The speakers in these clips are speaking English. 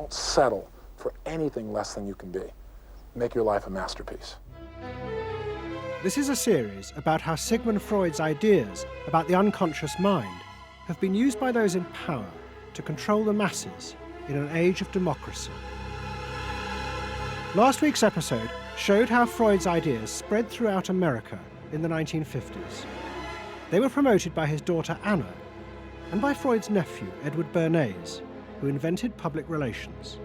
Don't settle for anything less than you can be. Make your life a masterpiece. This is a series about how Sigmund Freud's ideas about the unconscious mind have been used by those in power to control the masses in an age of democracy. Last week's episode showed how Freud's ideas spread throughout America in the 1950s. They were promoted by his daughter Anna and by Freud's nephew, Edward Bernays, who invented public relations.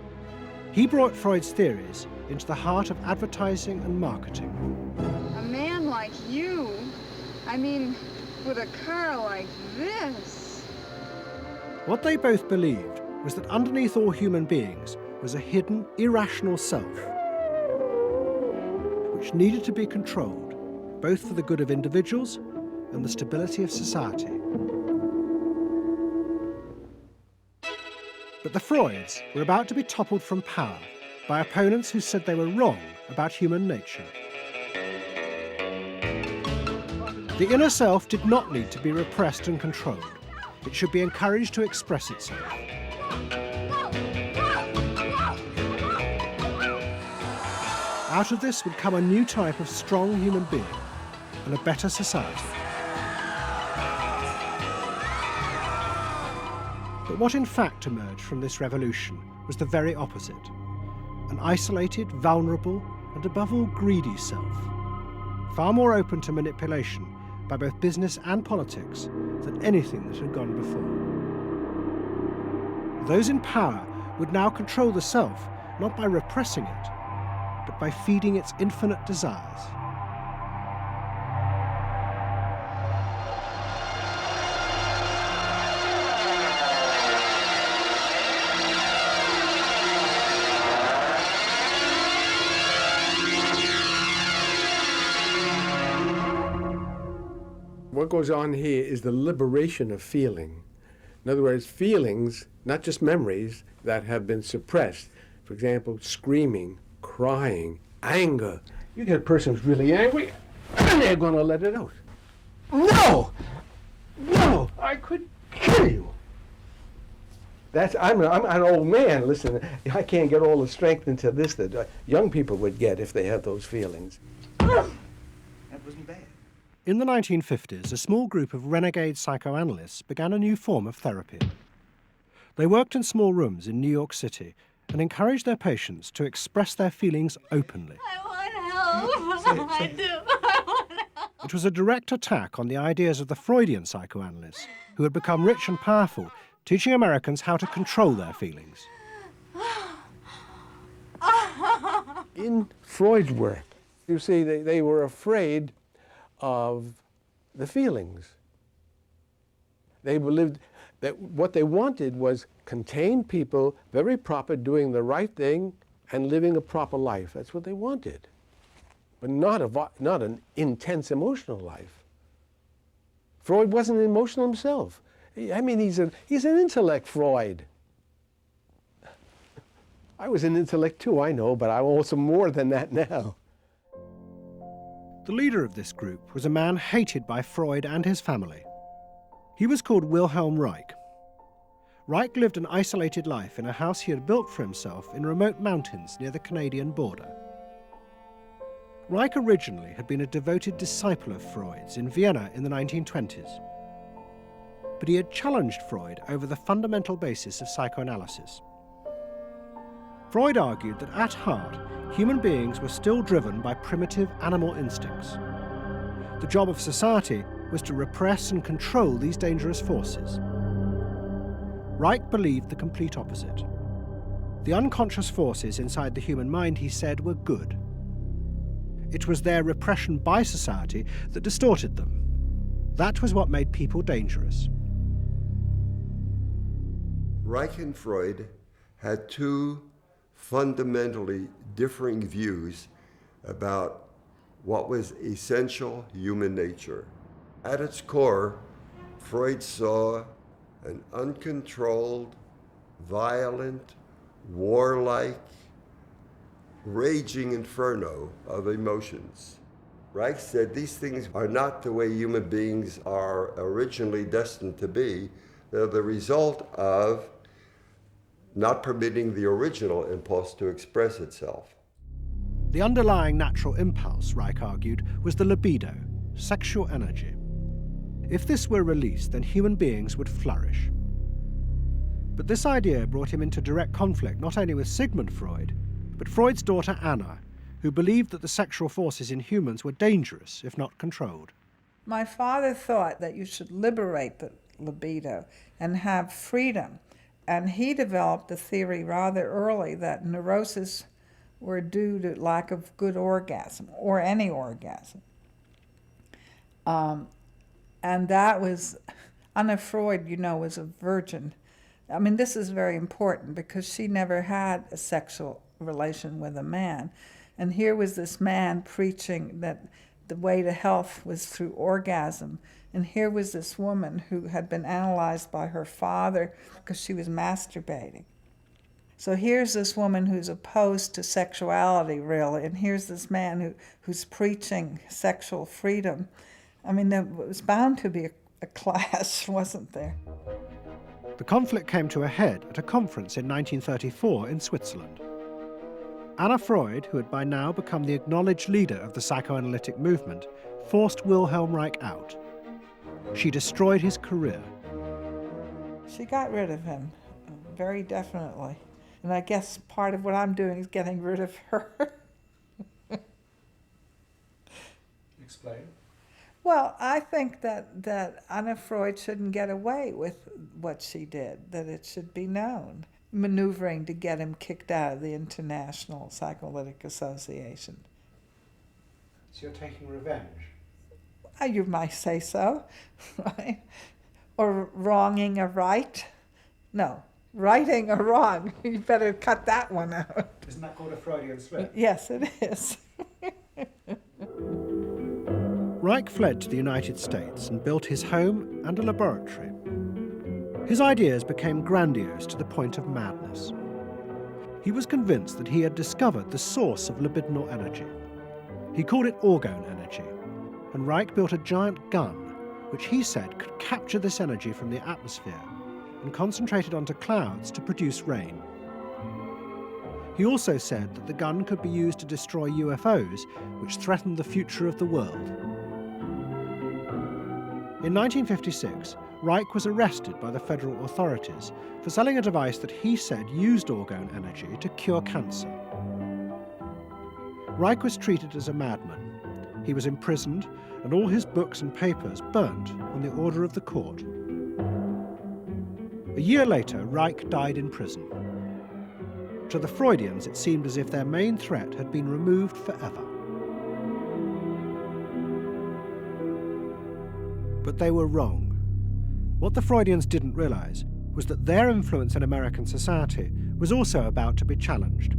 He brought Freud's theories into the heart of advertising and marketing. A man like you, I mean, with a car like this. What they both believed was that underneath all human beings was a hidden, irrational self, which needed to be controlled, both for the good of individuals and the stability of society. But the Freuds were about to be toppled from power by opponents who said they were wrong about human nature. The inner self did not need to be repressed and controlled. It should be encouraged to express itself. Out of this would come a new type of strong human being and a better society. But what in fact emerged from this revolution was the very opposite. An isolated, vulnerable, and above all greedy self, far more open to manipulation by both business and politics than anything that had gone before. Those in power would now control the self, not by repressing it, but by feeding its infinite desires. What goes on here is the liberation of feeling. In other words, feelings, not just memories, that have been suppressed. For example, screaming, crying, anger. You get a person who's really angry, and they're going to let it out. No! No! I could kill you! I'm an old man. Listen, I can't get all the strength into this that young people would get if they had those feelings. That wasn't bad. In the 1950s, a small group of renegade psychoanalysts began a new form of therapy. They worked in small rooms in New York City and encouraged their patients to express their feelings openly. I want help. I do. I want help. It was a direct attack on the ideas of the Freudian psychoanalysts, who had become rich and powerful, teaching Americans how to control their feelings. In Freud's work, you see, they were afraid of the feelings. They believed that what they wanted was contained people, very proper, doing the right thing and living a proper life. That's what they wanted, but not an intense emotional life. Freud wasn't emotional himself. I mean, he's an intellect, Freud. I was an intellect too, I know, but I'm also more than that now. The leader of this group was a man hated by Freud and his family. He was called Wilhelm Reich. Reich lived an isolated life in a house he had built for himself in remote mountains near the Canadian border. Reich originally had been a devoted disciple of Freud's in Vienna in the 1920s. But he had challenged Freud over the fundamental basis of psychoanalysis. Freud argued that at heart, human beings were still driven by primitive animal instincts. The job of society was to repress and control these dangerous forces. Reich believed the complete opposite. The unconscious forces inside the human mind, he said, were good. It was their repression by society that distorted them. That was what made people dangerous. Reich and Freud had two fundamentally differing views about what was essential human nature. At its core, Freud saw an uncontrolled, violent, warlike, raging inferno of emotions. Reich said these things are not the way human beings are originally destined to be. They're the result of not permitting the original impulse to express itself. The underlying natural impulse, Reich argued, was the libido, sexual energy. If this were released, then human beings would flourish. But this idea brought him into direct conflict not only with Sigmund Freud, but Freud's daughter Anna, who believed that the sexual forces in humans were dangerous if not controlled. My father thought that you should liberate the libido and have freedom. And he developed the theory rather early that neuroses were due to lack of good orgasm, or any orgasm. And that was, Anna Freud, you know, was a virgin. I mean, this is very important because she never had a sexual relation with a man. And here was this man preaching that the way to health was through orgasm. And here was this woman who had been analyzed by her father because she was masturbating. So here's this woman who's opposed to sexuality, really, and here's this man who's preaching sexual freedom. I mean, there was bound to be a clash, wasn't there? The conflict came to a head at a conference in 1934 in Switzerland. Anna Freud, who had by now become the acknowledged leader of the psychoanalytic movement, forced Wilhelm Reich out. She destroyed his career. She got rid of him, very definitely. And I guess part of what I'm doing is getting rid of her. Explain. Well, I think that Anna Freud shouldn't get away with what she did, that it should be known. Maneuvering to get him kicked out of the International Psychoanalytic Association. So you're taking revenge? You might say so, right? Or wronging a right. No, righting a wrong. You better cut that one out. Isn't that called a Freudian slip? Yes, it is. Reich fled to the United States and built his home and a laboratory. His ideas became grandiose to the point of madness. He was convinced that he had discovered the source of libidinal energy. He called it orgone energy, and Reich built a giant gun, which he said could capture this energy from the atmosphere and concentrate it onto clouds to produce rain. He also said that the gun could be used to destroy UFOs, which threatened the future of the world. In 1956, Reich was arrested by the federal authorities for selling a device that he said used orgone energy to cure cancer. Reich was treated as a madman. He was imprisoned and all his books and papers burnt on the order of the court. A year later, Reich died in prison. To the Freudians, it seemed as if their main threat had been removed forever. But they were wrong. What the Freudians didn't realize was that their influence in American society was also about to be challenged,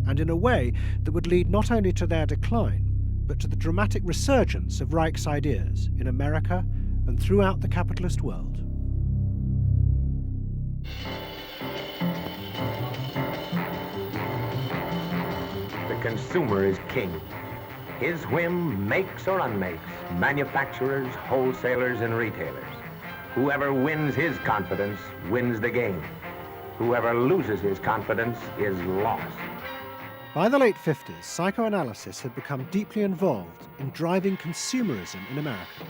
and in a way that would lead not only to their decline, but to the dramatic resurgence of Reich's ideas in America and throughout the capitalist world. The consumer is king. His whim makes or unmakes manufacturers, wholesalers, and retailers. Whoever wins his confidence wins the game. Whoever loses his confidence is lost. By the late 50s, psychoanalysis had become deeply involved in driving consumerism in America.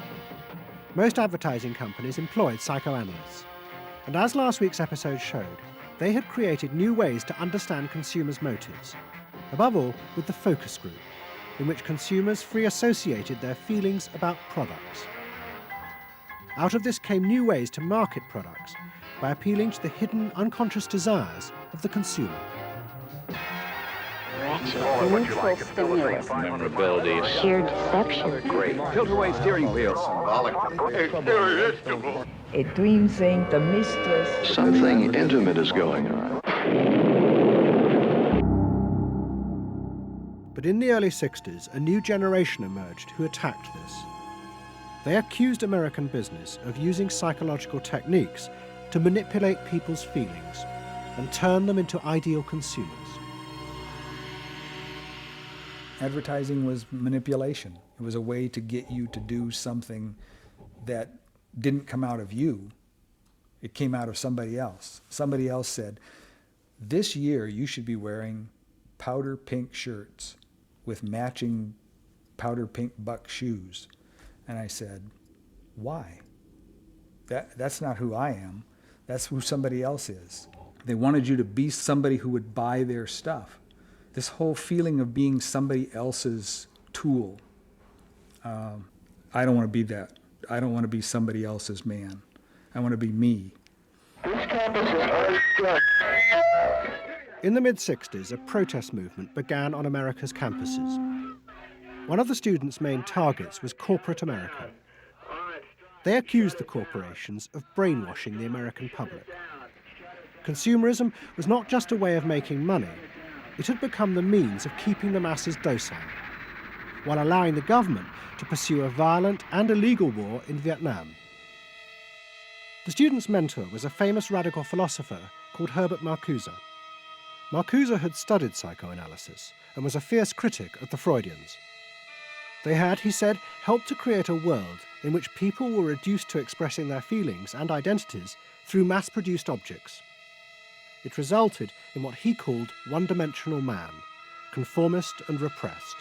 Most advertising companies employed psychoanalysts, and as last week's episode showed, they had created new ways to understand consumers' motives, above all with the focus group, in which consumers free associated their feelings about products. Out of this came new ways to market products by appealing to the hidden, unconscious desires of the consumer. Neutral stimulus, memorability, sheer deception, great tilt-away steering wheel, irresistible, a dream saying the mistress. something intimate is going on. But in the early 60s, a new generation emerged who attacked this. They accused American business of using psychological techniques to manipulate people's feelings and turn them into ideal consumers. Advertising was manipulation. It was a way to get you to do something that didn't come out of you. It came out of somebody else. Somebody else said, this year you should be wearing powder pink shirts with matching powder pink buck shoes. And I said, why? That's not who I am. That's who somebody else is. They wanted you to be somebody who would buy their stuff. This whole feeling of being somebody else's tool. I don't want to be that. I don't want to be somebody else's man. I want to be me. In the mid-60s, a protest movement began on America's campuses. One of the students' main targets was corporate America. They accused the corporations of brainwashing the American public. Consumerism was not just a way of making money, it had become the means of keeping the masses docile, while allowing the government to pursue a violent and illegal war in Vietnam. The student's mentor was a famous radical philosopher called Herbert Marcuse. Marcuse had studied psychoanalysis and was a fierce critic of the Freudians. They had, he said, helped to create a world in which people were reduced to expressing their feelings and identities through mass-produced objects. It resulted in what he called one-dimensional man, conformist and repressed.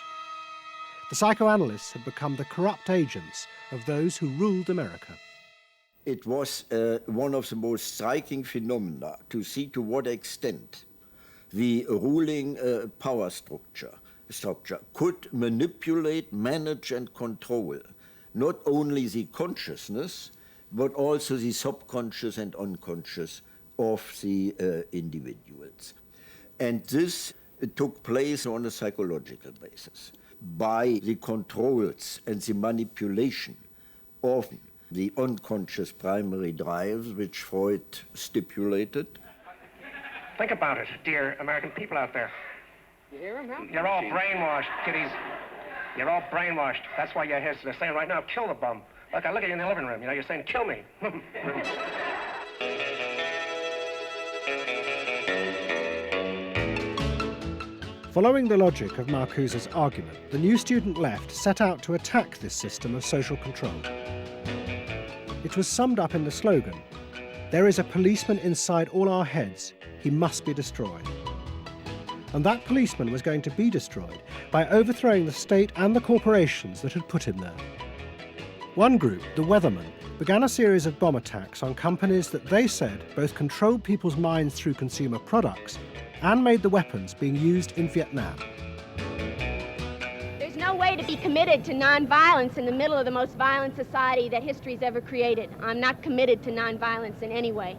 The psychoanalysts had become the corrupt agents of those who ruled America. It was one of the most striking phenomena to see to what extent the ruling power structure could manipulate, manage and control not only the consciousness, but also the subconscious and unconscious of the individuals. And this took place on a psychological basis by the controls and the manipulation of the unconscious primary drives which Freud stipulated. Think about it, dear American people out there. You hear him, huh? You're all brainwashed, kiddies. You're all brainwashed. That's why you're here. They're saying right now, kill the bum. Look, I look at you in the living room. You know, you're saying, kill me. Following the logic of Marcuse's argument, the new student left set out to attack this system of social control. It was summed up in the slogan, "There is a policeman inside all our heads. He must be destroyed." And that policeman was going to be destroyed by overthrowing the state and the corporations that had put him there. One group, the Weathermen, began a series of bomb attacks on companies that they said both controlled people's minds through consumer products and made the weapons being used in Vietnam. There's no way to be committed to nonviolence in the middle of the most violent society that history's ever created. I'm not committed to nonviolence in any way.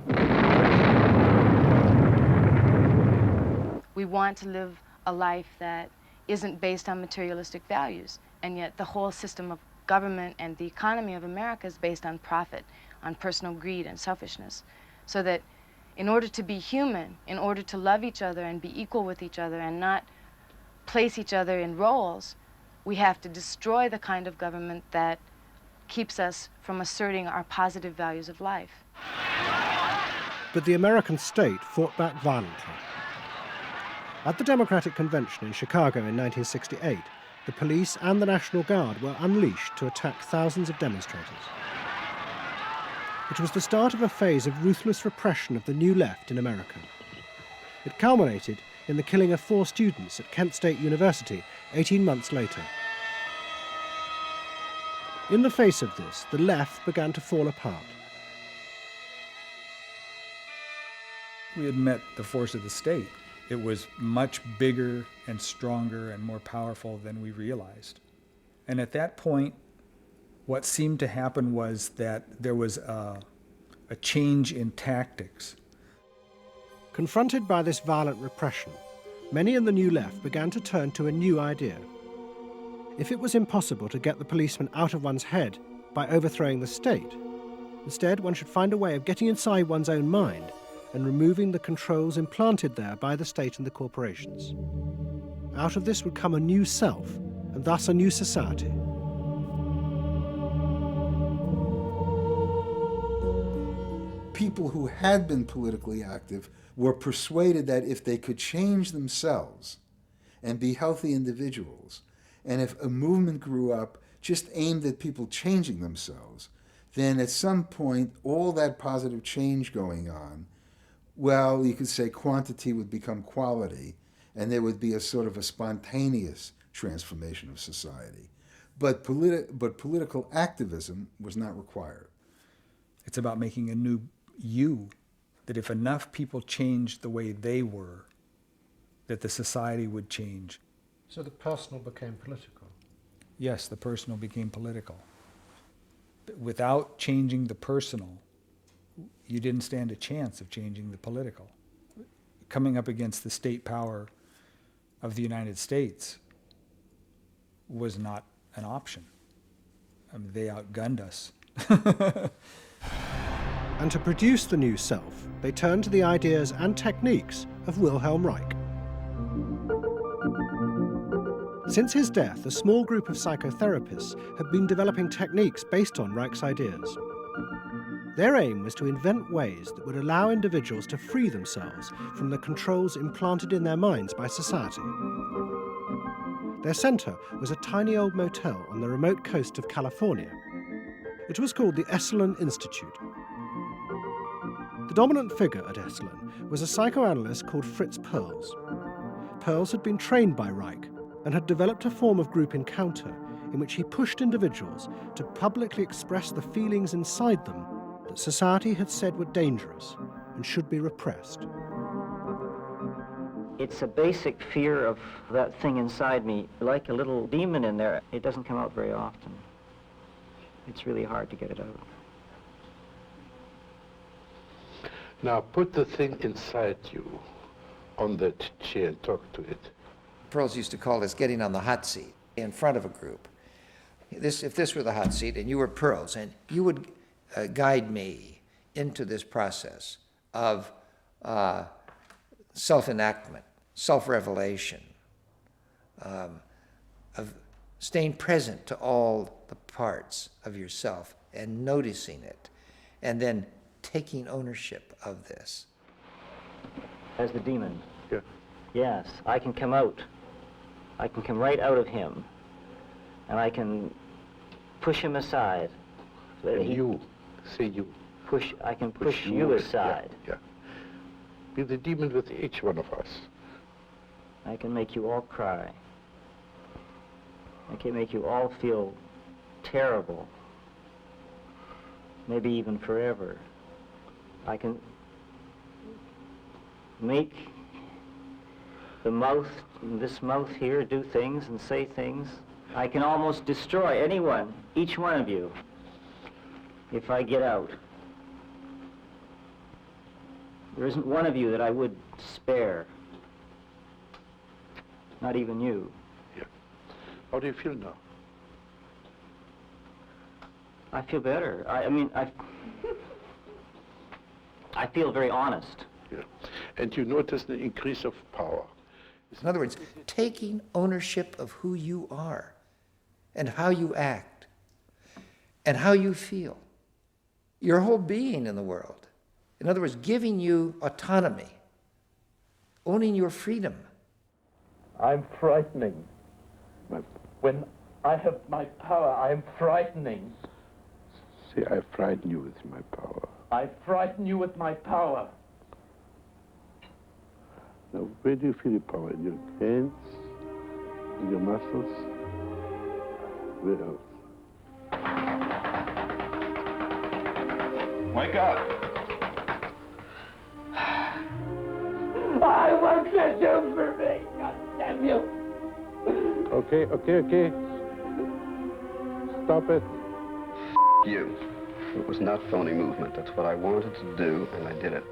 We want to live a life that isn't based on materialistic values, and yet the whole system of government and the economy of America is based on profit, on personal greed and selfishness. So that in order to be human, in order to love each other and be equal with each other and not place each other in roles, we have to destroy the kind of government that keeps us from asserting our positive values of life. But the American state fought back violently. At the Democratic Convention in Chicago in 1968, the police and the National Guard were unleashed to attack thousands of demonstrators. It was the start of a phase of ruthless repression of the New Left in America. It culminated in the killing of 4 students at Kent State University 18 months later. In the face of this, the left began to fall apart. We had met the force of the state. It was much bigger and stronger and more powerful than we realized. And at that point, what seemed to happen was that there was a change in tactics. Confronted by this violent repression, many in the New Left began to turn to a new idea. If it was impossible to get the policeman out of one's head by overthrowing the state, instead one should find a way of getting inside one's own mind and removing the controls implanted there by the state and the corporations. Out of this would come a new self, and thus a new society. People who had been politically active were persuaded that if they could change themselves and be healthy individuals, and if a movement grew up just aimed at people changing themselves, then at some point all that positive change going on well, you could say quantity would become quality, and there would be a sort of a spontaneous transformation of society. But political activism was not required. It's about making a new you, that if enough people changed the way they were, that the society would change. So the personal became political? Yes, the personal became political. Without changing the personal, you didn't stand a chance of changing the political. Coming up against the state power of the United States was not an option. I mean, they outgunned us. And to produce the new self, they turned to the ideas and techniques of Wilhelm Reich. Since his death, a small group of psychotherapists had been developing techniques based on Reich's ideas. Their aim was to invent ways that would allow individuals to free themselves from the controls implanted in their minds by society. Their center was a tiny old motel on the remote coast of California. It was called the Esalen Institute. The dominant figure at Esalen was a psychoanalyst called Fritz Perls. Perls had been trained by Reich and had developed a form of group encounter in which he pushed individuals to publicly express the feelings inside them that society had said were dangerous and should be repressed. It's a basic fear of that thing inside me, like a little demon in there. It doesn't come out very often. It's really hard to get it out. Now put the thing inside you on that chair and talk to it. Perls used to call this getting on the hot seat in front of a group. If this were the hot seat and you were Perls, and you would guide me into this process of self-enactment, self-revelation, of staying present to all the parts of yourself and noticing it, and then taking ownership of this. As the demon? Yeah. Yes, I can come out. I can come right out of him, and I can push him aside. So that say you. I can push you aside. Yeah. Be the demon with each one of us. I can make you all cry. I can make you all feel terrible. Maybe even forever. I can make the mouth, this mouth here, do things and say things. I can almost destroy anyone, each one of you, if I get out. There isn't one of you that I would spare. Not even you. Yeah. How do you feel now? I feel better. I mean, I feel very honest. Yeah. And you notice the increase of power. In other words, taking ownership of who you are and how you act and how you feel. Your whole being in the world. In other words, giving you autonomy, owning your freedom. I'm frightening. When I have my power, I'm frightening. Say, I frighten you with my power. I frighten you with my power. Now, where do you feel your power? In your hands? In your muscles? Where else? Wake up! I want you to do for me, God damn you! Okay. Stop it. You. It was not phony movement. That's what I wanted to do, and I did it.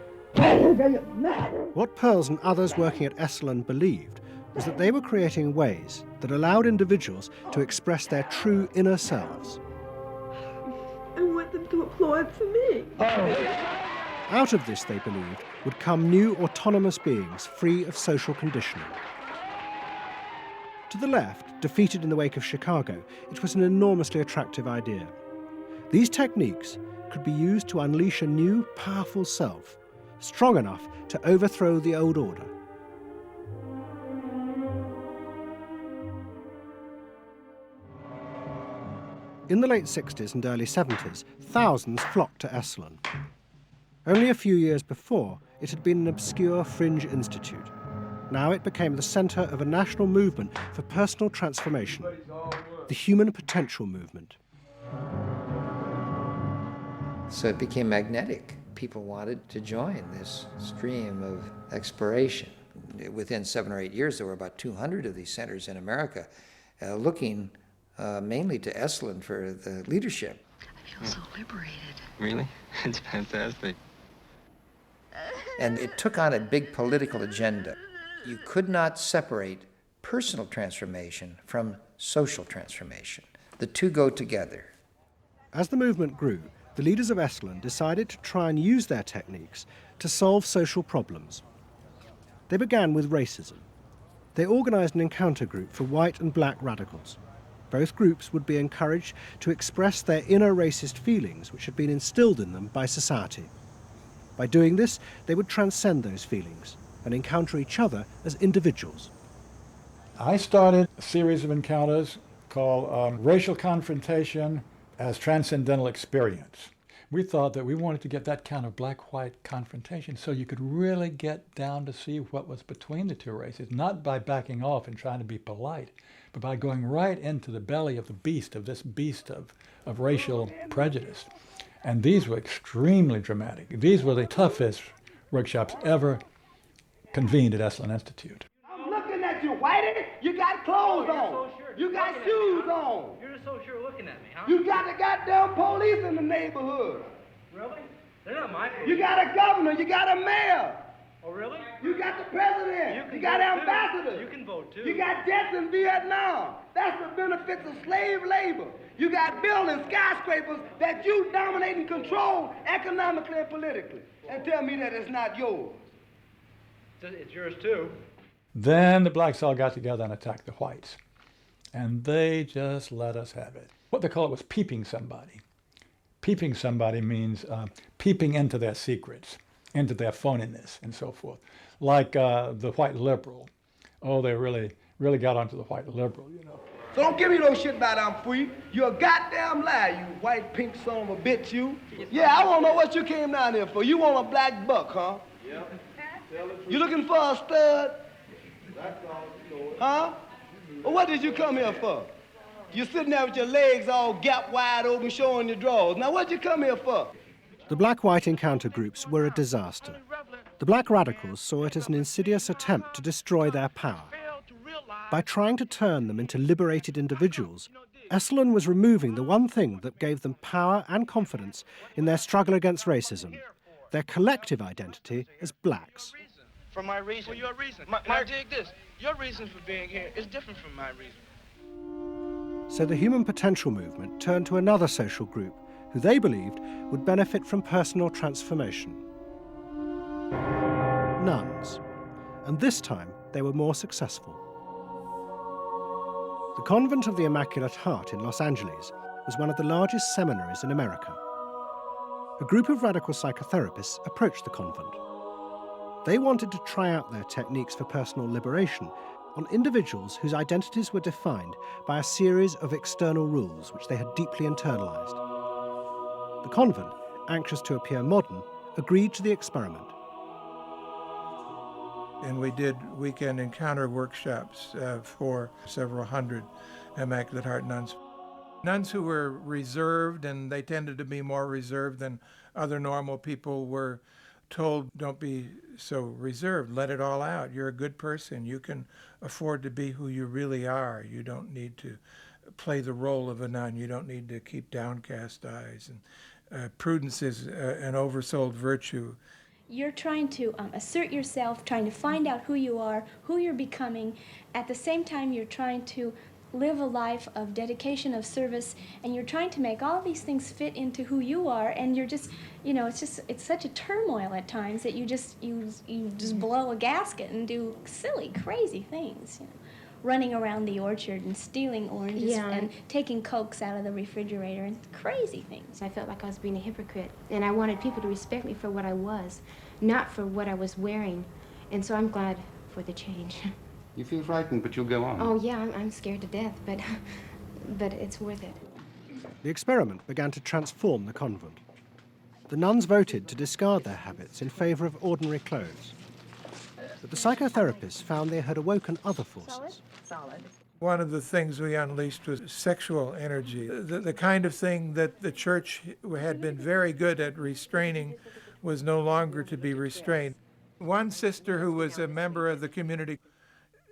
What Perls and others working at Esalen believed was that they were creating ways that allowed individuals to express their true inner selves. I want them to applaud for me. Out of this, they believed, would come new autonomous beings free of social conditioning. To the left, defeated in the wake of Chicago, it was an enormously attractive idea. These techniques could be used to unleash a new, powerful self, strong enough to overthrow the old order. In the late 60s and early 70s, thousands flocked to Esalen. Only a few years before, it had been an obscure fringe institute. Now it became the centre of a national movement for personal transformation, the human potential movement. So it became magnetic. People wanted to join this stream of exploration. Within 7 or 8 years, there were about 200 of these centers in America, looking mainly to Esalen for the leadership. I feel so liberated. Really? It's fantastic. And it took on a big political agenda. You could not separate personal transformation from social transformation. The two go together. As the movement grew, the leaders of Esalen decided to try and use their techniques to solve social problems. They began with racism. They organized an encounter group for white and black radicals. Both groups would be encouraged to express their inner racist feelings which had been instilled in them by society. By doing this, they would transcend those feelings and encounter each other as individuals. I started a series of encounters called Racial Confrontation as Transcendental Experience. We thought that we wanted to get that kind of black-white confrontation so you could really get down to see what was between the two races, not by backing off and trying to be polite, but by going right into the belly of the beast, of this beast of racial prejudice. And these were extremely dramatic. These were the toughest workshops ever convened at Esalen Institute. I'm looking at you, Whitey. You got clothes on. You got shoes on. You're so sure looking at me, huh? You got the goddamn police in the neighborhood. Really? They're not my police. You got a governor. You got a mayor. Oh, really? You got the president. You got ambassadors. You can vote, too. You got jets in Vietnam. That's the benefits of slave labor. You got buildings, skyscrapers that you dominate and control economically and politically. And tell me that it's not yours. It's yours, too. Then the blacks all got together and attacked the whites. And they just let us have it. What they call it was peeping somebody. Peeping somebody means peeping into their secrets, into their phoniness and so forth. Like the white liberal. Oh, they really got onto the white liberal, you know. So don't give me no shit about I'm free. You're a goddamn liar, you white pink son of a bitch, you. Yeah, I want to know what you came down here for. You want a black buck, huh? Yeah. You looking for a stud? Huh? Well, what did you come here for? You're sitting there with your legs all gap wide open, showing your drawers. Now, what'd you come here for? The black-white encounter groups were a disaster. The black radicals saw it as an insidious attempt to destroy their power. By trying to turn them into liberated individuals, Esalen was removing the one thing that gave them power and confidence in their struggle against racism, their collective identity as blacks. For my reason. For your reason. Now dig this. Your reason for being here is different from my reason. So the human potential movement turned to another social group who they believed would benefit from personal transformation. Nuns. And this time they were more successful. The Convent of the Immaculate Heart in Los Angeles was one of the largest seminaries in America. A group of radical psychotherapists approached the convent. They wanted to try out their techniques for personal liberation on individuals whose identities were defined by a series of external rules which they had deeply internalized. The convent, anxious to appear modern, agreed to the experiment. And we did weekend encounter workshops for several hundred Immaculate Heart nuns. Nuns who were reserved, and they tended to be more reserved than other normal people, were told, don't be so reserved, let it all out. You're a good person. You can afford to be who you really are. You don't need to play the role of a nun. You don't need to keep downcast eyes. And prudence is an oversold virtue. You're trying to assert yourself, trying to find out who you are, who you're becoming. At the same time, you're trying to live a life of dedication, of service, and you're trying to make all these things fit into who you are, and you're just, you know, it's such a turmoil at times that you just blow a gasket and do silly, crazy things, you know. Running around the orchard and stealing oranges and taking Cokes out of the refrigerator and crazy things. I felt like I was being a hypocrite, and I wanted people to respect me for what I was, not for what I was wearing. And so I'm glad for the change. You feel frightened, but you'll go on. Oh, yeah, I'm scared to death, but it's worth it. The experiment began to transform the convent. The nuns voted to discard their habits in favour of ordinary clothes. But the psychotherapists found they had awoken other forces. Solid. One of the things we unleashed was sexual energy, the kind of thing that the church had been very good at restraining was no longer to be restrained. One sister who was a member of the community,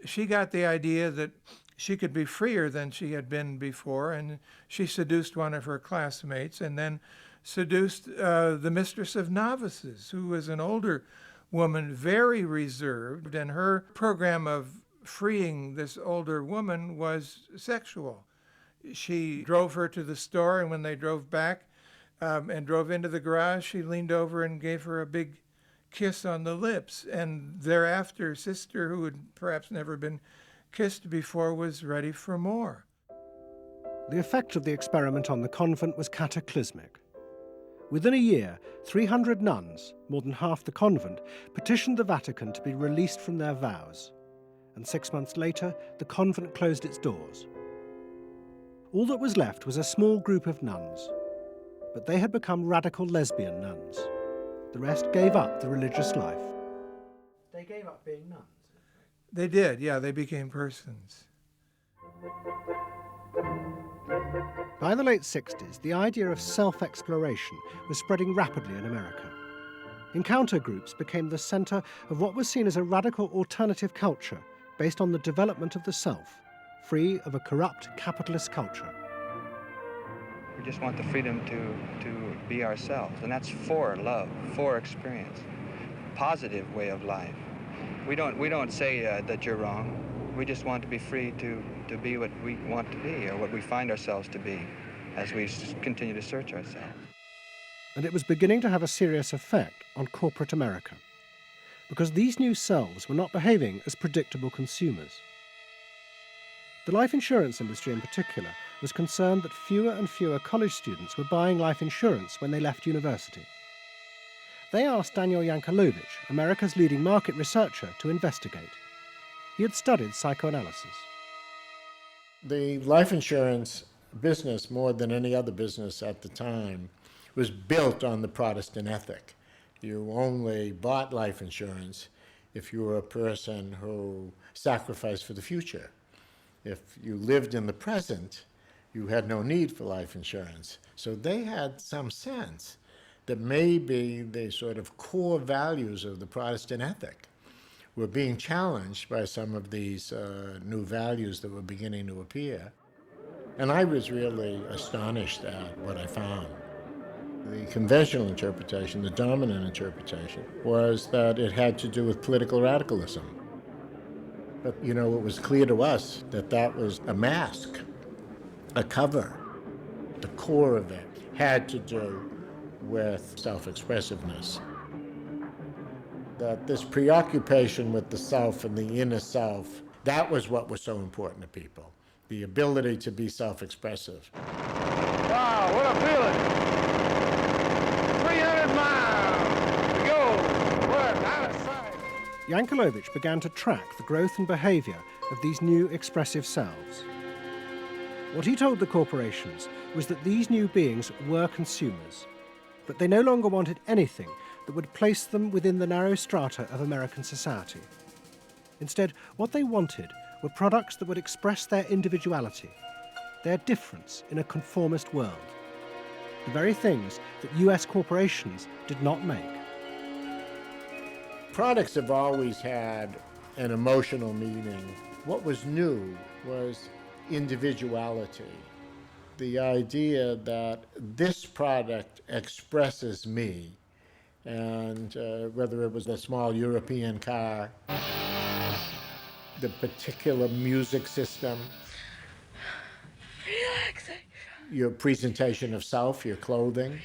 she got the idea that she could be freer than she had been before, and she seduced one of her classmates and then seduced the mistress of novices, who was an older woman, very reserved, and her program of freeing this older woman was sexual. She drove her to the store, and when they drove back and drove into the garage, she leaned over and gave her a big kiss on the lips. And thereafter, sister, who had perhaps never been kissed before, was ready for more. The effect of the experiment on the convent was cataclysmic. Within a year, 300 nuns, more than half the convent, petitioned the Vatican to be released from their vows. And 6 months later, the convent closed its doors. All that was left was a small group of nuns, but they had become radical lesbian nuns. The rest gave up the religious life. They gave up being nuns? They did, yeah, they became persons. By the late 60s, the idea of self-exploration was spreading rapidly in America. Encounter groups became the centre of what was seen as a radical alternative culture based on the development of the self, free of a corrupt capitalist culture. We just want the freedom to be ourselves, and that's for love, for experience, positive way of life. We don't say that you're wrong. We just want to be free to be what we want to be, or what we find ourselves to be, as we continue to search ourselves. And it was beginning to have a serious effect on corporate America, because these new selves were not behaving as predictable consumers. The life insurance industry in particular was concerned that fewer and fewer college students were buying life insurance when they left university. They asked Daniel Yankelovich, America's leading market researcher, to investigate. He had studied psychoanalysis. The life insurance business, more than any other business at the time, was built on the Protestant ethic. You only bought life insurance if you were a person who sacrificed for the future. If you lived in the present, you had no need for life insurance. So they had some sense that maybe the sort of core values of the Protestant ethic were being challenged by some of these new values that were beginning to appear. And I was really astonished at what I found. The conventional interpretation, the dominant interpretation, was that it had to do with political radicalism. But, you know, it was clear to us that that was a mask, a cover. The core of it had to do with self-expressiveness. That this preoccupation with the self and the inner self, that was what was so important to people. The ability to be self-expressive. Wow, what a feeling! 300 miles to go. We're out of sight. Yankelovich began to track the growth and behaviour of these new expressive selves. What he told the corporations was that these new beings were consumers, but they no longer wanted anything that would place them within the narrow strata of American society. Instead, what they wanted were products that would express their individuality, their difference in a conformist world, the very things that US corporations did not make. Products have always had an emotional meaning. What was new was individuality. The idea that this product expresses me, and whether it was a small European car, the particular music system, Relaxation. your presentation of self, your clothing.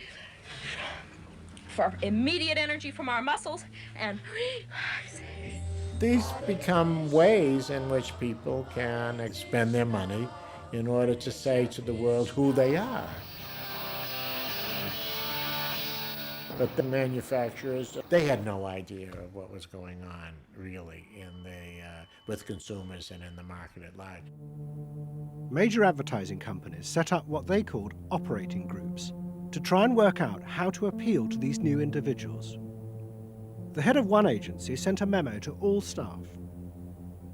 For immediate energy from our muscles and relaxation. These become ways in which people can spend their money in order to say to the world who they are. But the manufacturers, they had no idea of what was going on, really, with consumers and in the market at large. Major advertising companies set up what they called operating groups, to try and work out how to appeal to these new individuals. The head of one agency sent a memo to all staff.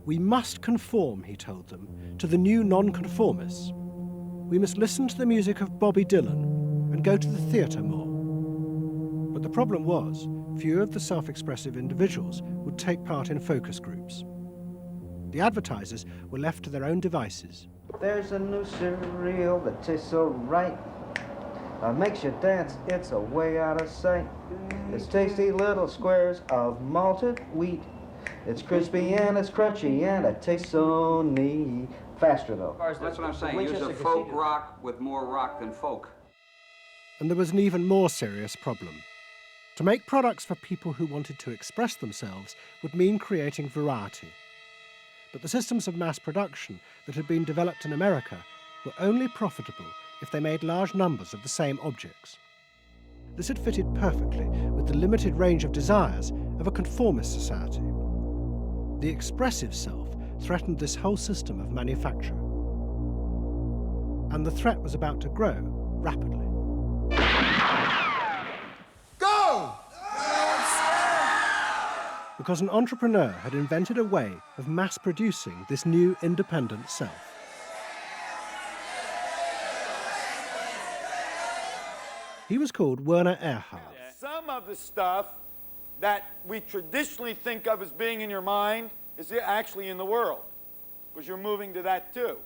We must conform, he told them, to the new nonconformists. We must listen to the music of Bobby Dylan and go to the theatre more. But the problem was, few of the self-expressive individuals would take part in focus groups. The advertisers were left to their own devices. There's a new cereal that tastes so right. Makes you dance, it's a way out of sight. It's tasty little squares of malted wheat. It's crispy and it's crunchy and it tastes so neat. Faster though. That's what I'm saying. Use a folk rock with more rock than folk. And there was an even more serious problem. To make products for people who wanted to express themselves would mean creating variety. But the systems of mass production that had been developed in America were only profitable if they made large numbers of the same objects. This had fitted perfectly with the limited range of desires of a conformist society. The expressive self threatened this whole system of manufacture. And the threat was about to grow rapidly. Go! Because an entrepreneur had invented a way of mass-producing this new independent self. He was called Werner Erhard. Some of the stuff that we traditionally think of as being in your mind is actually in the world, because you're moving to that too.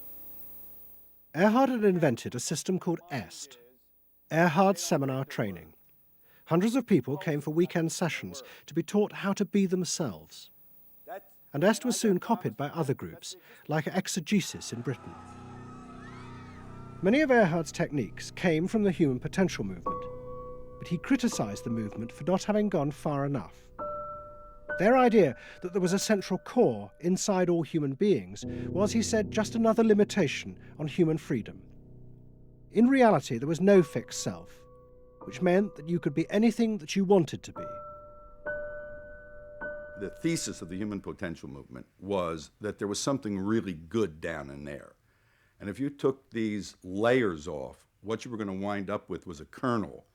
Erhard had invented a system called EST, Erhard Seminar Training. Hundreds of people came for weekend sessions to be taught how to be themselves. And EST was soon copied by other groups, like Exegesis in Britain. Many of Erhard's techniques came from the human potential movement, but he criticised the movement for not having gone far enough. Their idea that there was a central core inside all human beings was, he said, just another limitation on human freedom. In reality, there was no fixed self, which meant that you could be anything that you wanted to be. The thesis of the human potential movement was that there was something really good down in there. And if you took these layers off, what you were going to wind up with was a kernel,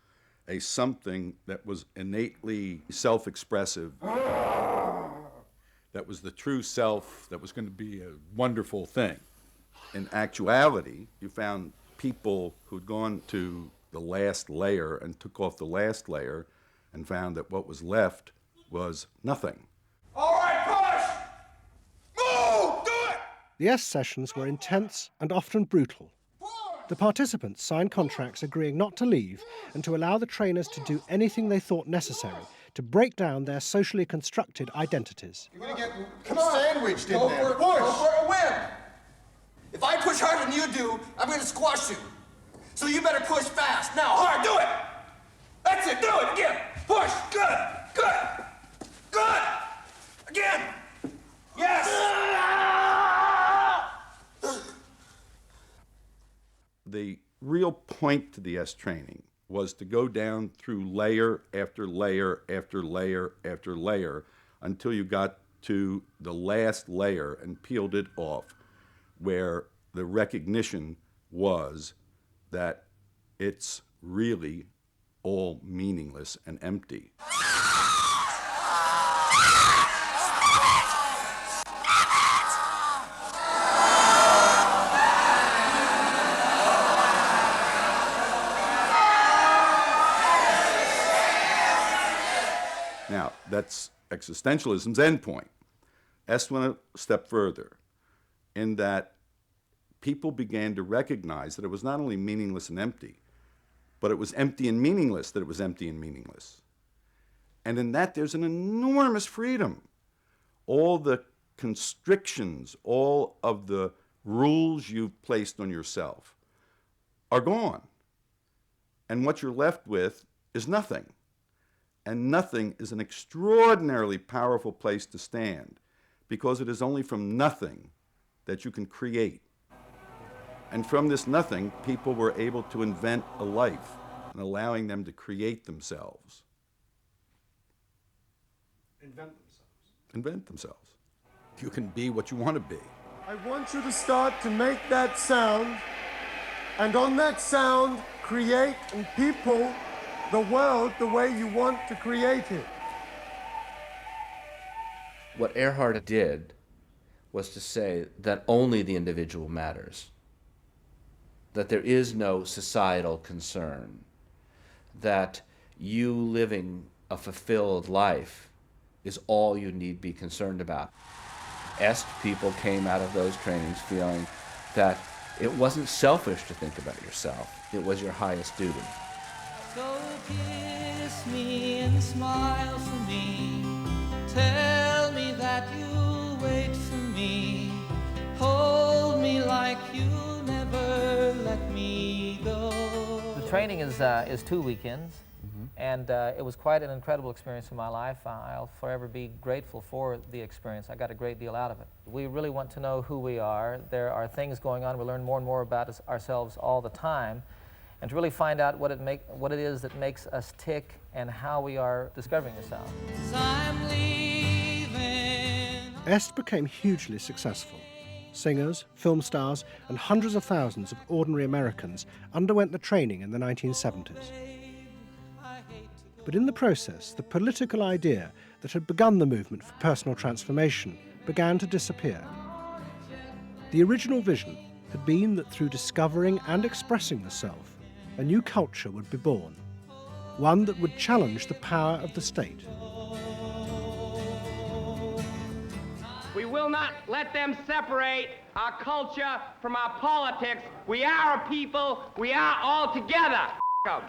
a something that was innately self-expressive, that was the true self, that was going to be a wonderful thing. In actuality, you found people who'd gone to the last layer and took off the last layer and found that what was left was nothing. All right, push! Move! Do it! The EST sessions were intense and often brutal. The participants signed contracts agreeing not to leave and to allow the trainers to do anything they thought necessary to break down their socially constructed identities. You're gonna get sandwiched in there. Push! Go for a win! If I push harder than you do, I'm gonna squash you. So you better push fast. Now, hard, do it! That's it, do it, again! Push, good, good, good! Again! Yes! The real point to the EST training was to go down through layer after layer after layer after layer until you got to the last layer and peeled it off, where the recognition was that it's really all meaningless and empty. Now, that's existentialism's endpoint. EST went a step further in that people began to recognize that it was not only meaningless and empty, but it was empty and meaningless that it was empty and meaningless. And in that, there's an enormous freedom. All the constrictions, all of the rules you've placed on yourself are gone. And what you're left with is nothing. And nothing is an extraordinarily powerful place to stand, because it is only from nothing that you can create. And from this nothing, people were able to invent a life, and allowing them to create themselves. Invent themselves. You can be what you want to be. I want you to start to make that sound, and on that sound, create in people the world the way you want to create it. What Erhard did was to say that only the individual matters, that there is no societal concern, that you living a fulfilled life is all you need be concerned about. Est people came out of those trainings feeling that it wasn't selfish to think about yourself, it was your highest duty. So kiss me and smile for me, tell me that you'll wait for me, hold me like you'll never let me go. The training is 2 weekends, and it was quite an incredible experience in my life. I'll forever be grateful for the experience. I got a great deal out of it. We really want to know who we are. There are things going on. We learn more and more about ourselves all the time, and to really find out what it is that makes us tick and how we are discovering ourselves. Est became hugely successful. Singers, film stars, and hundreds of thousands of ordinary Americans underwent the training in the 1970s. But in the process, the political idea that had begun the movement for personal transformation began to disappear. The original vision had been that through discovering and expressing the self, a new culture would be born, one that would challenge the power of the state. We will not let them separate our culture from our politics. We are a people. We are all together. But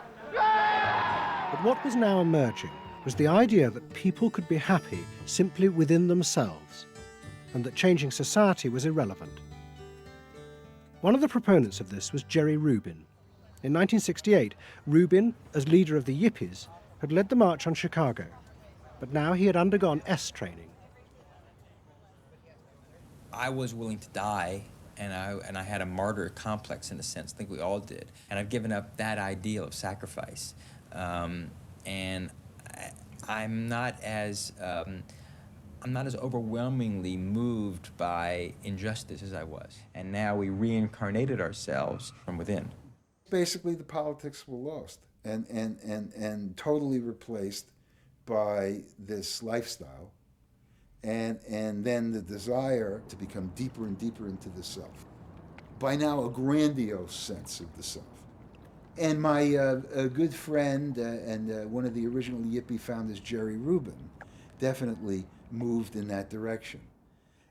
what was now emerging was the idea that people could be happy simply within themselves, and that changing society was irrelevant. One of the proponents of this was Jerry Rubin. In 1968, Rubin, as leader of the Yippies, had led the march on Chicago, but now he had undergone Est training. I was willing to die, and I had a martyr complex in a sense. I think we all did. And I've given up that ideal of sacrifice. And I'm not as overwhelmingly moved by injustice as I was. And now we reincarnated ourselves from within. Basically, the politics were lost and totally replaced by this lifestyle. And then the desire to become deeper and deeper into the self. By now, a grandiose sense of the self. And my a good friend and one of the original Yippie founders, Jerry Rubin, definitely moved in that direction.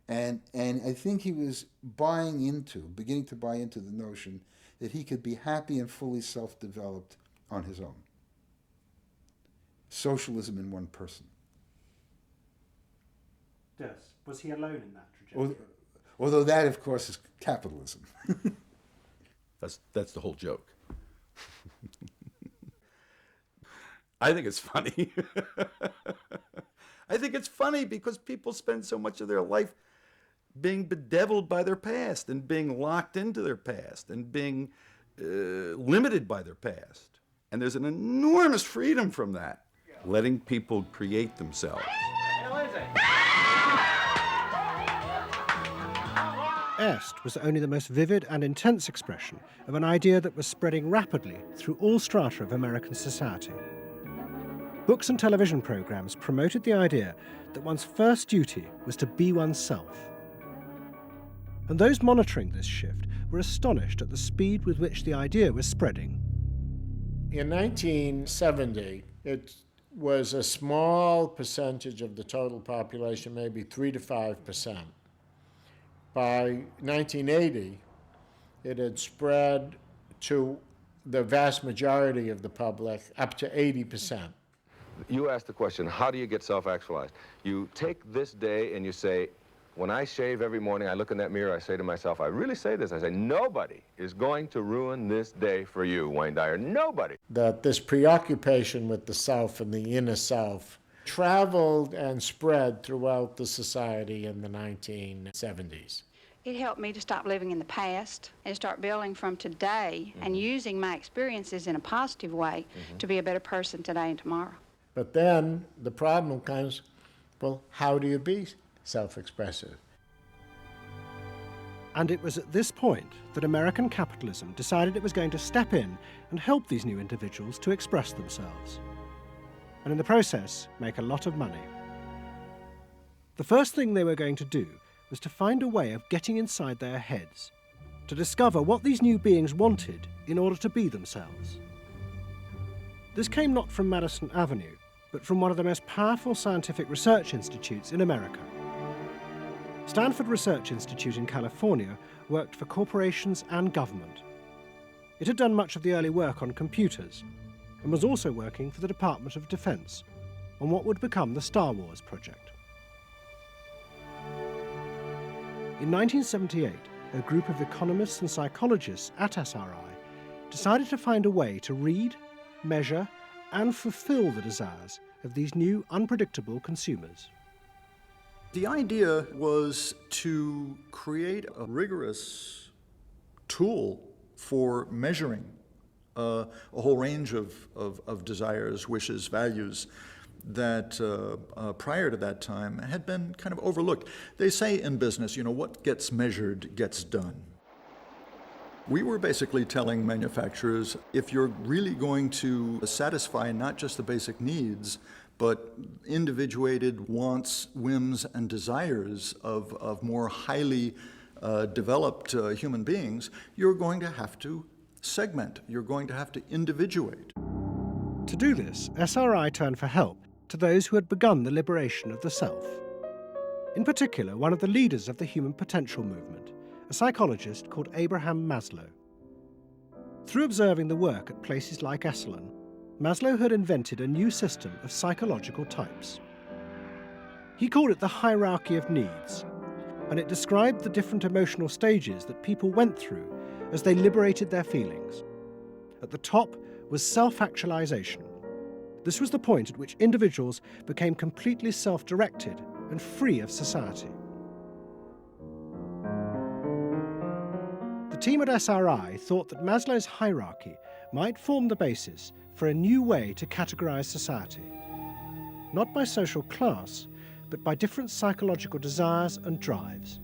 And I think he was beginning to buy into the notion that he could be happy and fully self-developed on his own. Socialism in one person. Yes. Was he alone in that trajectory? Although that, of course, is capitalism. That's the whole joke. I think it's funny. I think it's funny because people spend so much of their life being bedeviled by their past and being locked into their past and being limited by their past. And there's an enormous freedom from that, letting people create themselves. Est was only the most vivid and intense expression of an idea that was spreading rapidly through all strata of American society. Books and television programs promoted the idea that one's first duty was to be oneself. And those monitoring this shift were astonished at the speed with which the idea was spreading. In 1970, it was a small percentage of the total population, maybe 3 to 5%. By 1980, it had spread to the vast majority of the public, up to 80%. You asked the question, how do you get self-actualized? You take this day and you say, when I shave every morning, I look in that mirror, I say to myself, I really say this, I say, nobody is going to ruin this day for you, Wayne Dyer, nobody. That this preoccupation with the self and the inner self traveled and spread throughout the society in the 1970s. It helped me to stop living in the past and start building from today and using my experiences in a positive way to be a better person today and tomorrow. But then the problem comes, well, how do you be self-expressive? And it was at this point that American capitalism decided it was going to step in and help these new individuals to express themselves, and in the process make a lot of money. The first thing they were going to do was to find a way of getting inside their heads, to discover what these new beings wanted in order to be themselves. This came not from Madison Avenue, but from one of the most powerful scientific research institutes in America. Stanford Research Institute in California worked for corporations and government. It had done much of the early work on computers and was also working for the Department of Defense on what would become the Star Wars project. In 1978, a group of economists and psychologists at SRI decided to find a way to read, measure, and fulfill the desires of these new unpredictable consumers. The idea was to create a rigorous tool for measuring a whole range of desires, wishes, values that prior to that time had been kind of overlooked. They say in business, you know, what gets measured gets done. We were basically telling manufacturers, if you're really going to satisfy not just the basic needs, but individuated wants, whims, and desires of more highly developed human beings, you're going to have to segment, you're going to have to individuate. To do this, SRI turned for help to those who had begun the liberation of the self. In particular, one of the leaders of the human potential movement, a psychologist called Abraham Maslow. Through observing the work at places like Esalen, Maslow had invented a new system of psychological types. He called it the hierarchy of needs, and it described the different emotional stages that people went through as they liberated their feelings. At the top was self-actualization. This was the point at which individuals became completely self-directed and free of society. The team at SRI thought that Maslow's hierarchy might form the basis for a new way to categorize society, not by social class, but by different psychological desires and drives.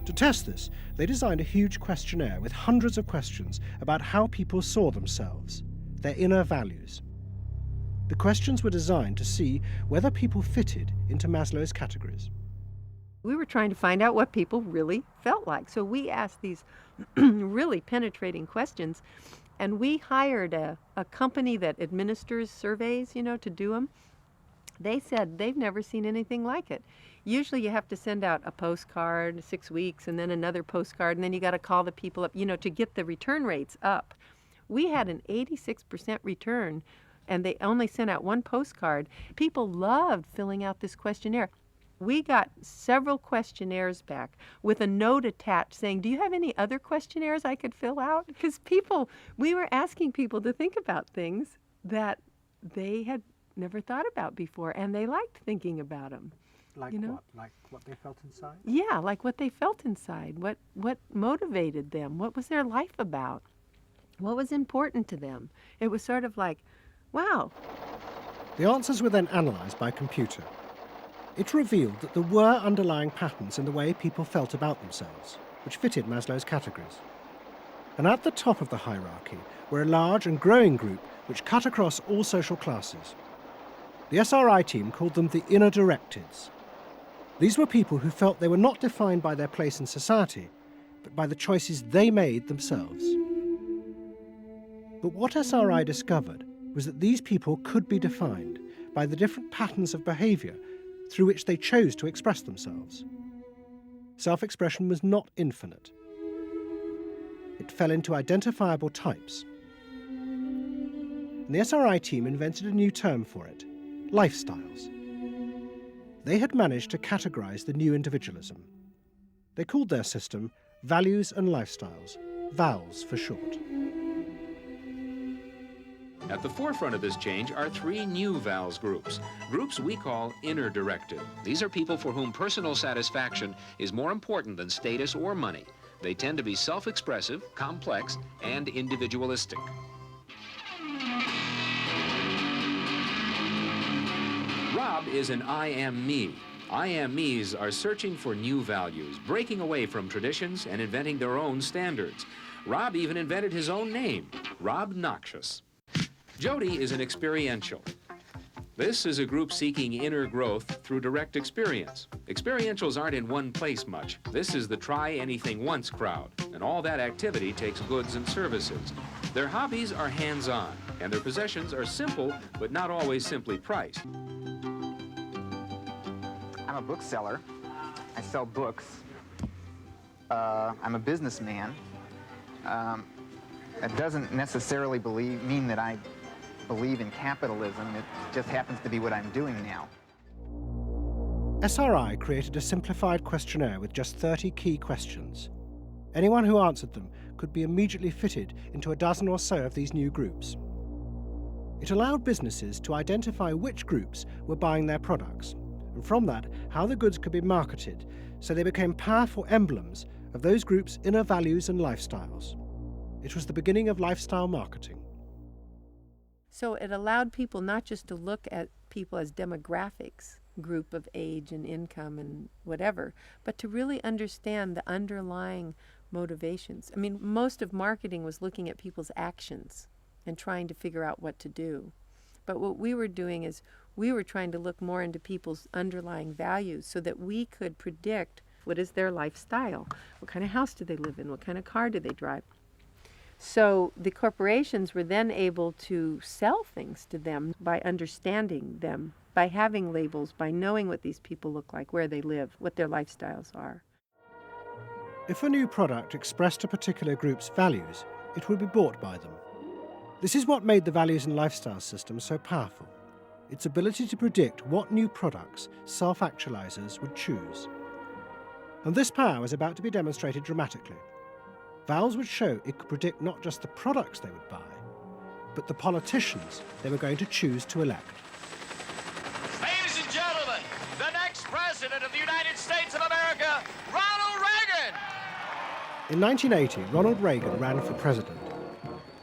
To test this, they designed a huge questionnaire with hundreds of questions about how people saw themselves, their inner values. The questions were designed to see whether people fitted into Maslow's categories. We were trying to find out what people really felt like. So we asked these really penetrating questions, and we hired a company that administers surveys, you know, to do them. They said they've never seen anything like it. Usually you have to send out a postcard 6 weeks and then another postcard, and then you got to call the people up, you know, to get the return rates up. We had an 86% return, and they only sent out one postcard. People loved filling out this questionnaire. We got several questionnaires back with a note attached saying, do you have any other questionnaires I could fill out? Because we were asking people to think about things that they had never thought about before, and they liked thinking about them. Like you know? what? Like what they felt inside? Yeah, like what they felt inside. What motivated them? What was their life about? What was important to them? It was sort of like, wow. The answers were then analysed by computer. It revealed that there were underlying patterns in the way people felt about themselves, which fitted Maslow's categories. And at the top of the hierarchy were a large and growing group which cut across all social classes. The SRI team called them the inner directeds. These were people who felt they were not defined by their place in society, but by the choices they made themselves. But what SRI discovered was that these people could be defined by the different patterns of behaviour through which they chose to express themselves. Self-expression was not infinite. It fell into identifiable types. And the SRI team invented a new term for it: lifestyles. They had managed to categorize the new individualism. They called their system Values and Lifestyles, VALS for short. At the forefront of this change are three new VALS groups we call inner directed. These are people for whom personal satisfaction is more important than status or money. They tend to be self-expressive, complex, and individualistic. Rob is an I am me. I Am Me's are searching for new values, breaking away from traditions and inventing their own standards. Rob even invented his own name, Rob Noxious. Jody is an experiential. This is a group seeking inner growth through direct experience. Experientials aren't in one place much. This is the try-anything-once crowd, and all that activity takes goods and services. Their hobbies are hands-on, and their possessions are simple, but not always simply priced. I'm a bookseller. I sell books. I'm a businessman. That doesn't necessarily mean that I believe in capitalism. It just happens to be what I'm doing now. SRI created a simplified questionnaire with just 30 key questions. Anyone who answered them could be immediately fitted into a dozen or so of these new groups. It allowed businesses to identify which groups were buying their products, and from that, how the goods could be marketed, so they became powerful emblems of those groups' inner values and lifestyles. It was the beginning of lifestyle marketing. So it allowed people not just to look at people as demographics, group of age and income and whatever, but to really understand the underlying motivations. I mean, most of marketing was looking at people's actions and trying to figure out what to do. But what we were doing is we were trying to look more into people's underlying values so that we could predict what is their lifestyle, what kind of house do they live in, what kind of car do they drive. So the corporations were then able to sell things to them by understanding them, by having labels, by knowing what these people look like, where they live, what their lifestyles are. If a new product expressed a particular group's values, it would be bought by them. This is what made the values and lifestyle system so powerful, its ability to predict what new products self-actualizers would choose. And this power was about to be demonstrated dramatically. Vowels would show it could predict not just the products they would buy, but the politicians they were going to choose to elect. Ladies and gentlemen, the next president of the United States of America, Ronald Reagan! In 1980, Ronald Reagan ran for president.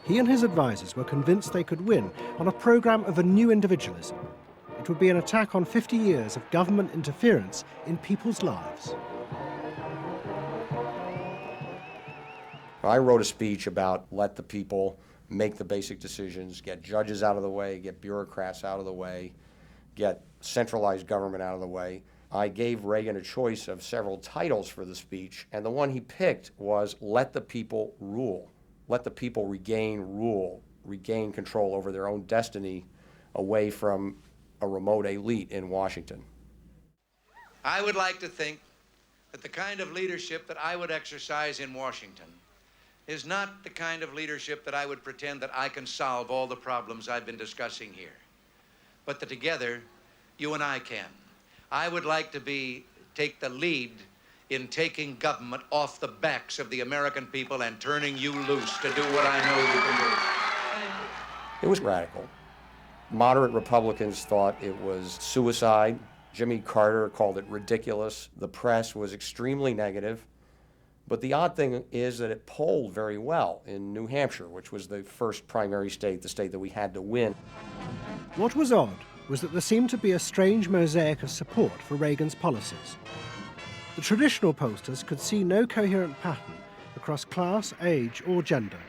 He and his advisors were convinced they could win on a program of a new individualism. It would be an attack on 50 years of government interference in people's lives. I wrote a speech about let the people make the basic decisions, get judges out of the way, get bureaucrats out of the way, get centralized government out of the way. I gave Reagan a choice of several titles for the speech, and the one he picked was let the people rule. Let the people regain rule, regain control over their own destiny away from a remote elite in Washington. I would like to think that the kind of leadership that I would exercise in Washington is not the kind of leadership that I would pretend that I can solve all the problems I've been discussing here, but that together, you and I can. I would like to take the lead in taking government off the backs of the American people and turning you loose to do what I know you can do. It was radical. Moderate Republicans thought it was suicide. Jimmy Carter called it ridiculous. The press was extremely negative. But the odd thing is that it polled very well in New Hampshire, which was the first primary state, the state that we had to win. What was odd was that there seemed to be a strange mosaic of support for Reagan's policies. The traditional pollsters could see no coherent pattern across class, age, or gender.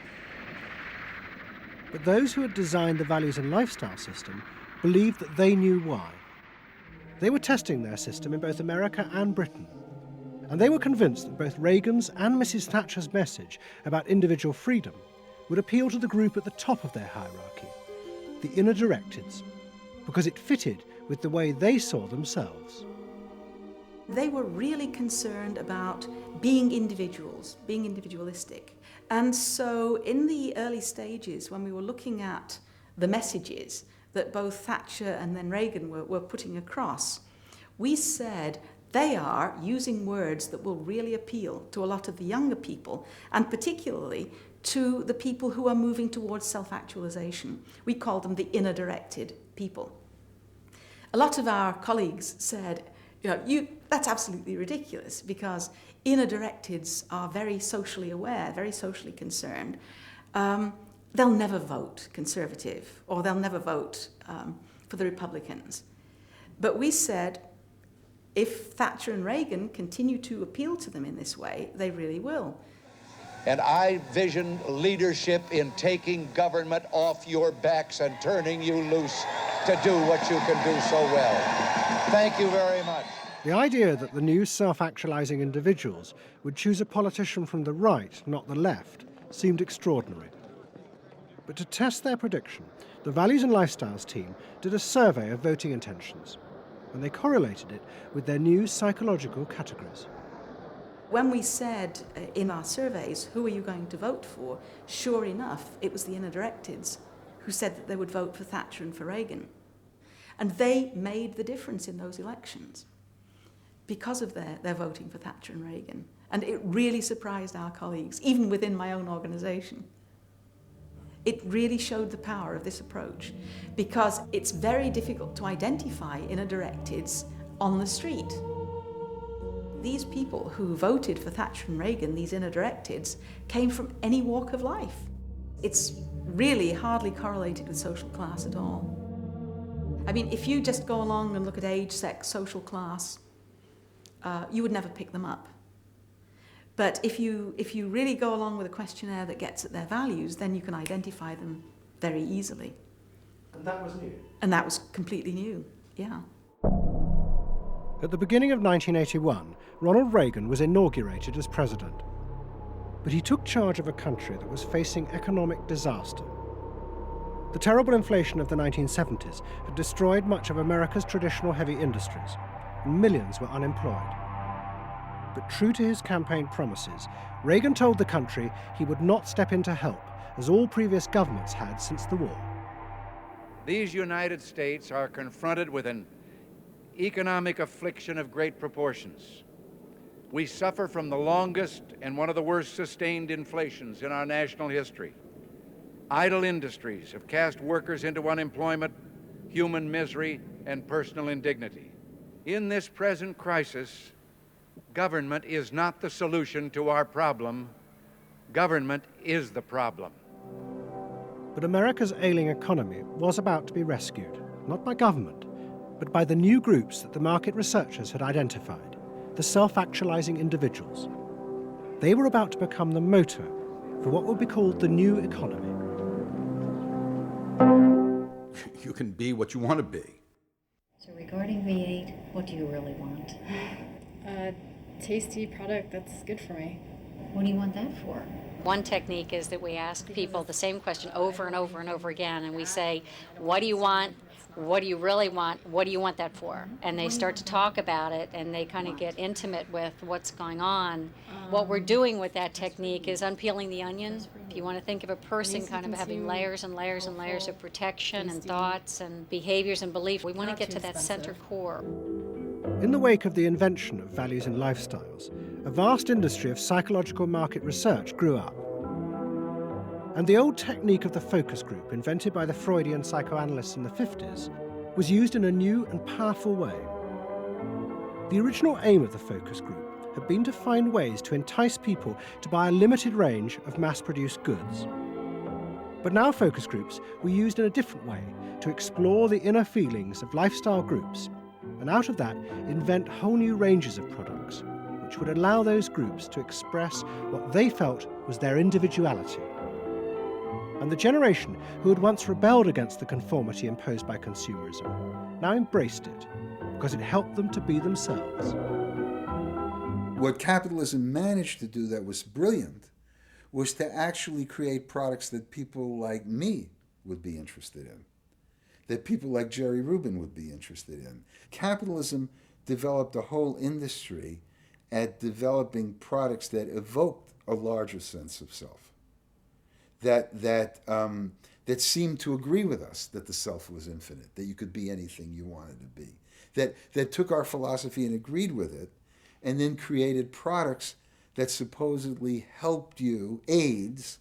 But those who had designed the values and lifestyle system believed that they knew why. They were testing their system in both America and Britain. And they were convinced that both Reagan's and Mrs. Thatcher's message about individual freedom would appeal to the group at the top of their hierarchy, the inner directeds, because it fitted with the way they saw themselves. They were really concerned about being individuals, being individualistic. And so in the early stages, when we were looking at the messages that both Thatcher and then Reagan were putting across, we said, they are using words that will really appeal to a lot of the younger people, and particularly to the people who are moving towards self-actualization. We call them the inner-directed people. A lot of our colleagues said, that's absolutely ridiculous, because inner-directeds are very socially aware, very socially concerned. They'll never vote Conservative, or they'll never vote for the Republicans. But we said, If Thatcher and Reagan continue to appeal to them in this way, they really will. And I vision leadership in taking government off your backs and turning you loose to do what you can do so well. Thank you very much. The idea that the new self-actualizing individuals would choose a politician from the right, not the left, seemed extraordinary. But to test their prediction, the Values and Lifestyles team did a survey of voting intentions, and they correlated it with their new psychological categories. When we said in our surveys, who are you going to vote for, sure enough, it was the inner directeds who said that they would vote for Thatcher and for Reagan. And they made the difference in those elections because of their voting for Thatcher and Reagan. And it really surprised our colleagues, even within my own organisation. It really showed the power of this approach, because it's very difficult to identify inner directeds on the street. These people who voted for Thatcher and Reagan, these inner directeds, came from any walk of life. It's really hardly correlated with social class at all. I mean, if you just go along and look at age, sex, social class, you would never pick them up. But if you really go along with a questionnaire that gets at their values, then you can identify them very easily. And that was new? And that was completely new, yeah. At the beginning of 1981, Ronald Reagan was inaugurated as president. But he took charge of a country that was facing economic disaster. The terrible inflation of the 1970s had destroyed much of America's traditional heavy industries, and millions were unemployed. But true to his campaign promises, Reagan told the country he would not step in to help, as all previous governments had since the war. These United States are confronted with an economic affliction of great proportions. We suffer from the longest and one of the worst sustained inflations in our national history. Idle industries have cast workers into unemployment, human misery, and personal indignity. In this present crisis, government is not the solution to our problem. Government is the problem. But America's ailing economy was about to be rescued, not by government, but by the new groups that the market researchers had identified, the self-actualizing individuals. They were about to become the motor for what would be called the new economy. You can be what you want to be. So regarding V8, what do you really want? A tasty product that's good for me. What do you want that for? One technique is that we ask people the same question over and over and over again, and we say, what do you want? What do you really want? What do you want that for? And they start to talk about it, and they kind of get intimate with what's going on. What we're doing with that technique is unpeeling the onion. If you want to think of a person kind of having layers and layers and layers of protection and thoughts and behaviors and beliefs, we want to get to that center core. In the wake of the invention of values and lifestyles, a vast industry of psychological market research grew up. And the old technique of the focus group, invented by the Freudian psychoanalysts in the 50s, was used in a new and powerful way. The original aim of the focus group had been to find ways to entice people to buy a limited range of mass-produced goods. But now focus groups were used in a different way to explore the inner feelings of lifestyle groups, and out of that invent whole new ranges of products, which would allow those groups to express what they felt was their individuality. And the generation who had once rebelled against the conformity imposed by consumerism now embraced it because it helped them to be themselves. What capitalism managed to do that was brilliant was to actually create products that people like me would be interested in, that people like Jerry Rubin would be interested in. Capitalism developed a whole industry at developing products that evoked a larger sense of self. That seemed to agree with us, that the self was infinite, that you could be anything you wanted to be, that took our philosophy and agreed with it, and then created products that supposedly helped you, aids,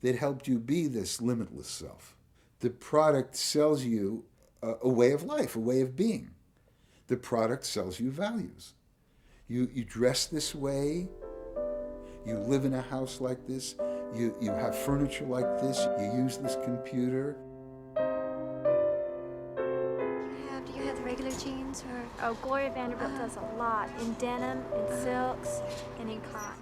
that helped you be this limitless self. The product sells you a way of life, a way of being. The product sells you values. You dress this way, you live in a house like this, you have furniture like this, you use this computer. Do you have the regular jeans or? Oh, Gloria Vanderbilt does a lot in denim, in silks, and in cotton.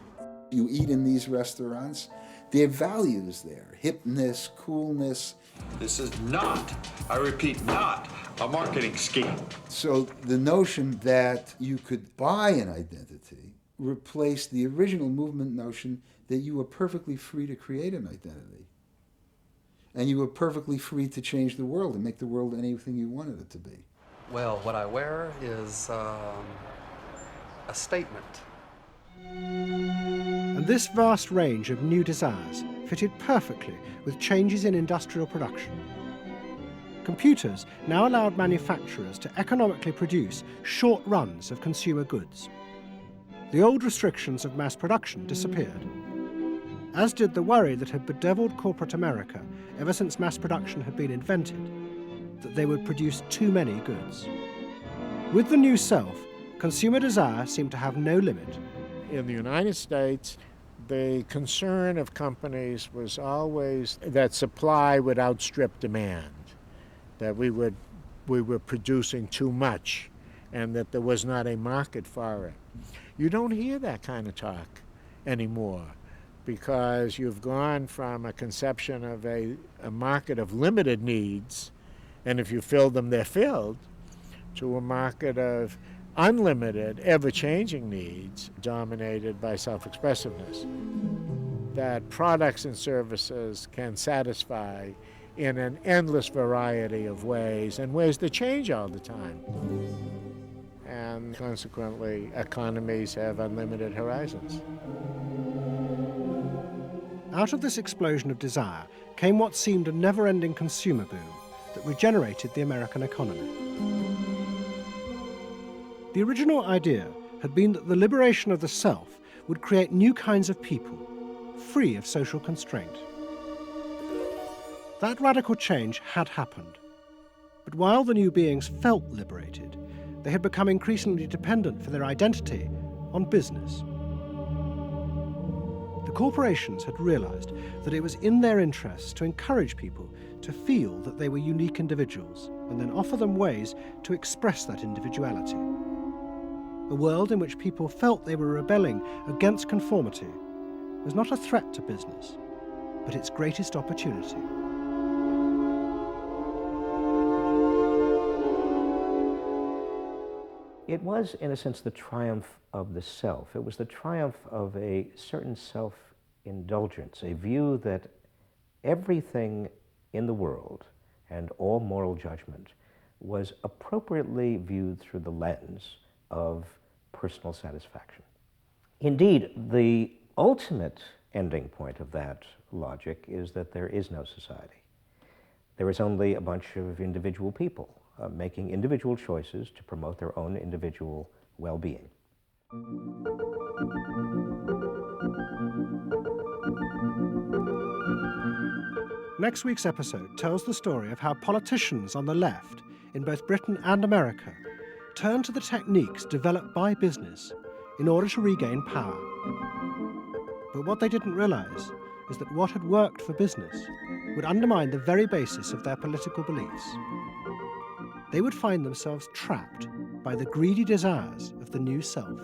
You eat in these restaurants, there are values there, hipness, coolness. This is not, I repeat, not a marketing scheme. So the notion that you could buy an identity replaced the original movement notion that you were perfectly free to create an identity. And you were perfectly free to change the world and make the world anything you wanted it to be. Well, what I wear is a statement. And this vast range of new desires fitted perfectly with changes in industrial production. Computers now allowed manufacturers to economically produce short runs of consumer goods. The old restrictions of mass production disappeared, as did the worry that had bedeviled corporate America ever since mass production had been invented, that they would produce too many goods. With the new self, consumer desire seemed to have no limit. In the United States, the concern of companies was always that supply would outstrip demand, that we were producing too much, and that there was not a market for it. You don't hear that kind of talk anymore, because you've gone from a conception of a market of limited needs, and if you fill them, they're filled, to a market of unlimited, ever-changing needs dominated by self-expressiveness, that products and services can satisfy in an endless variety of ways, and ways that change all the time. And consequently, economies have unlimited horizons. Out of this explosion of desire came what seemed a never-ending consumer boom that regenerated the American economy. The original idea had been that the liberation of the self would create new kinds of people, free of social constraint. That radical change had happened. But while the new beings felt liberated, they had become increasingly dependent for their identity on business. The corporations had realized that it was in their interests to encourage people to feel that they were unique individuals and then offer them ways to express that individuality. A world in which people felt they were rebelling against conformity was not a threat to business, but its greatest opportunity. It was, in a sense, the triumph of the self. It was the triumph of a certain self-indulgence, a view that everything in the world and all moral judgment was appropriately viewed through the lens of personal satisfaction. Indeed, the ultimate ending point of that logic is that there is no society. There is only a bunch of individual people making individual choices to promote their own individual well-being. Next week's episode tells the story of how politicians on the left, in both Britain and America, turned to the techniques developed by business in order to regain power. But what they didn't realize is that what had worked for business would undermine the very basis of their political beliefs. They would find themselves trapped by the greedy desires of the new self.